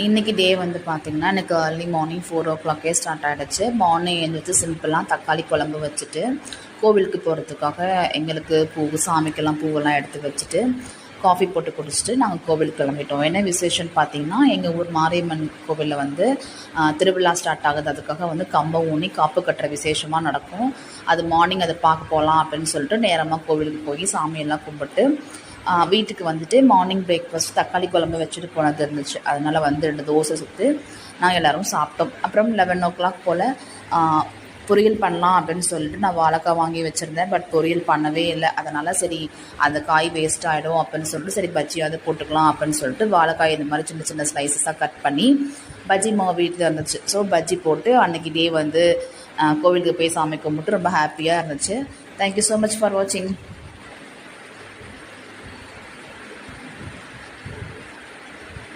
இன்றைக்கி டே வந்து பார்த்திங்கன்னா எனக்கு ஏர்லி மார்னிங் 4 o'clock ஸ்டார்ட் ஆகிடுச்சு. மார்னிங் எழுந்திரிச்சு சிம்பிளாக தக்காளி குழம்பு வச்சுட்டு கோவிலுக்கு போகிறதுக்காக எங்களுக்கு சாமிக்கெல்லாம் பூவெல்லாம் எடுத்து வச்சுட்டு காஃபி போட்டு குடிச்சிட்டு நாங்கள் கோவிலுக்கு கிளம்பிட்டோம். என்ன விசேஷம்னு பார்த்திங்கன்னா எங்கள் ஊர் மாரியம்மன் கோவிலில் வந்து திருவிழா ஸ்டார்ட் ஆகுது. அதுக்காக வந்து கம்பம் ஊனி காப்பு கட்டுற விசேஷமாக நடக்கும். அது மார்னிங் அதை பார்க்க போகலாம் அப்படின்னு சொல்லிட்டு நேரமாக கோவிலுக்கு போய் சாமியெல்லாம் கும்பிட்டு வீட்டுக்கு வந்துட்டு மார்னிங் பிரேக்ஃபாஸ்ட் தக்காளி குழம்பு வச்சுட்டு போனது இருந்துச்சு. அதனால் வந்து 2 தோசை சுட்டு நாங்கள் எல்லோரும் சாப்பிட்டோம். அப்புறம் 11 o'clock போல் பொரியல் பண்ணலாம் அப்படின்னு சொல்லிட்டு நான் வாழைக்காய் வாங்கி வச்சுருந்தேன். பட் பொரியல் பண்ணவே இல்லை. அதனால் சரி அந்த காய் வேஸ்ட் ஆகிடும் அப்படின்னு சொல்லிட்டு சரி பஜ்ஜியாவது போட்டுக்கலாம் அப்படின்னு சொல்லிட்டு வாழைக்காய் இந்த மாதிரி சின்ன சின்ன ஸ்லைசஸாக கட் பண்ணி பஜ்ஜி மாவு வீட்டில் இருந்துச்சு. ஸோ பஜ்ஜி போட்டு அன்றைக்கி டே வந்து கோவிலுக்கு போய் சாமி கும்பிட்டு ரொம்ப ஹாப்பியாக இருந்துச்சு. தேங்க்யூ ஸோ மச் ஃபார் வாட்சிங்.